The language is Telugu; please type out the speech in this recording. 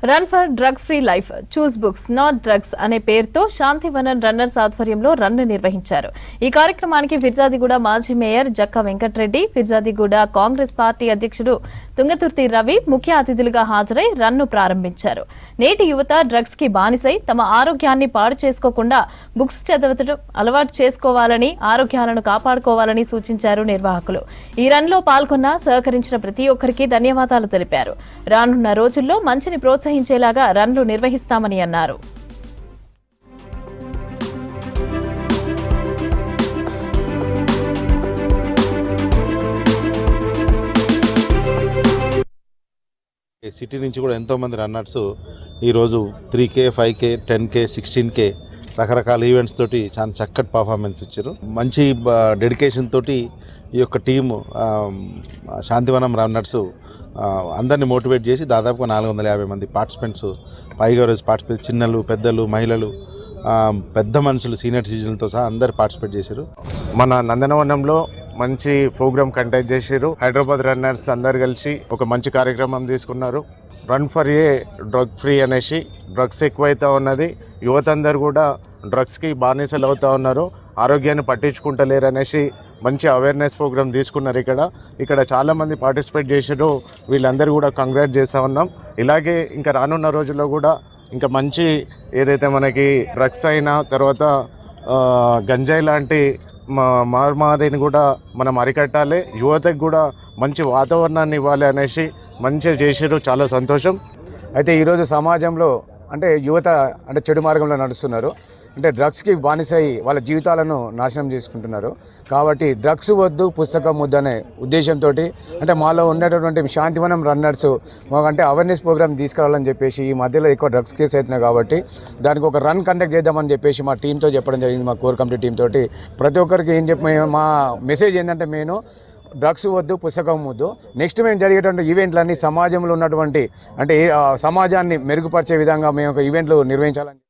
Run for drug free life choose books not drugs అనే పేరుతో శాంతివనం రన్నర్స్ ఆధ్వర్యంలో రన్ నిర్వహించారు. ఈ కార్యక్రమానికి ఫిర్జాదిగూడ మాజీ మేయర్ జక్క వెంకటరెడ్డి, ఫిర్జాదిగూడ కాంగ్రెస్ పార్టీ అధ్యక్షుడు తుంగతుర్తి రవి ముఖ్య అతిథులుగా హాజరై రన్ను ప్రారంభించారు. నేటి యువత డ్రగ్స్ కి బానిసై తమ ఆరోగ్యాన్ని పాడు చేసుకోకుండా బుక్స్ చదవడం అలవాటు చేసుకోవాలని, ఆరోగ్యాలను కాపాడుకోవాలని సూచించారు నిర్వాహకులు. ఈ రన్ లో పాల్గొన్న సహకరించిన ప్రతి ఒక్కరికి ధన్యవాదాలు తెలిపారు. రానున్న రోజుల్లో మంచిని ప్రోత్సహించేలాగా రన్లు నిర్వహిస్తామని అన్నారు. సిటీ నుంచి కూడా ఎంతోమంది రన్నర్స్ ఈరోజు 3K, 5K, 10K, 16K రకరకాల ఈవెంట్స్ తోటి చాలా చక్కటి పర్ఫార్మెన్స్ ఇచ్చారు. మంచి డెడికేషన్ తోటి ఈ యొక్క టీము శాంతివనం రన్నర్స్ అందరినీ మోటివేట్ చేసి దాదాపుగా 450 మంది పార్టిసిపెంట్స్, పైగా రోజు పార్టిసిపేట్ చిన్నలు, పెద్దలు, మహిళలు, పెద్ద మనుషులు, సీనియర్ సిటిజన్లతో సహా అందరు పార్టిసిపేట్ చేశారు. మన నందనవనంలో మంచి ప్రోగ్రామ్ కండక్ట్ చేశారు. హైదరాబాద్ రన్నర్స్ అందరు కలిసి ఒక మంచి కార్యక్రమం తీసుకున్నారు. Run for a drug free అనేసి, డ్రగ్స్ ఎక్కువైతే ఉన్నది, యువత అందరు కూడా డ్రగ్స్కి బానిసలు అవుతూ ఉన్నారు, ఆరోగ్యాన్ని పట్టించుకుంటలేరు అనేసి మంచి అవేర్నెస్ ప్రోగ్రామ్ తీసుకున్నారు. ఇక్కడ చాలామంది పార్టిసిపేట్ చేశారు. వీళ్ళందరూ కూడా కంగ్రాట్ చేస్తూ ఉన్నాం. ఇలాగే ఇంకా రానున్న రోజుల్లో కూడా ఇంకా మంచి ఏదైతే మనకి డ్రగ్స్ అయినా తర్వాత గంజాయి లాంటి మారిని కూడా మనం అరికట్టాలి, యువతకు కూడా మంచి వాతావరణాన్ని ఇవ్వాలి అనేసి మంచిగా చేసారు. చాలా సంతోషం. అయితే ఈరోజు సమాజంలో అంటే యువత అంటే చెడు మార్గంలో నడుస్తున్నారు, అంటే డ్రగ్స్కి బానిసై వాళ్ళ జీవితాలను నాశనం చేసుకుంటున్నారు. కాబట్టి డ్రగ్స్ వద్దు పుస్తకం వద్దు అనే ఉద్దేశంతో అంటే మాలో ఉండేటటువంటి శాంతివనం రన్నర్స్ మాకంటే అవేర్నెస్ ప్రోగ్రామ్ తీసుకురావాలని చెప్పేసి, ఈ మధ్యలో ఎక్కువ డ్రగ్స్ కేసు అవుతున్నాయి కాబట్టి దానికి ఒక రన్ కండక్ట్ చేద్దామని చెప్పేసి మా టీంతో చెప్పడం జరిగింది. మా కోర్ కమిటీ టీం తోటి ప్రతి ఒక్కరికి మా మెసేజ్ ఏంటంటే మెయిన్ డ్రగ్స్ వద్దు పుస్తకం వద్దు. నెక్స్ట్ మేము జరిగేటువంటి ఈవెంట్లన్నీ సమాజంలో ఉన్నటువంటి అంటే సమాజాన్ని మెరుగుపరిచే విధంగా మేము ఒక ఈవెంట్లు నిర్వహించాలని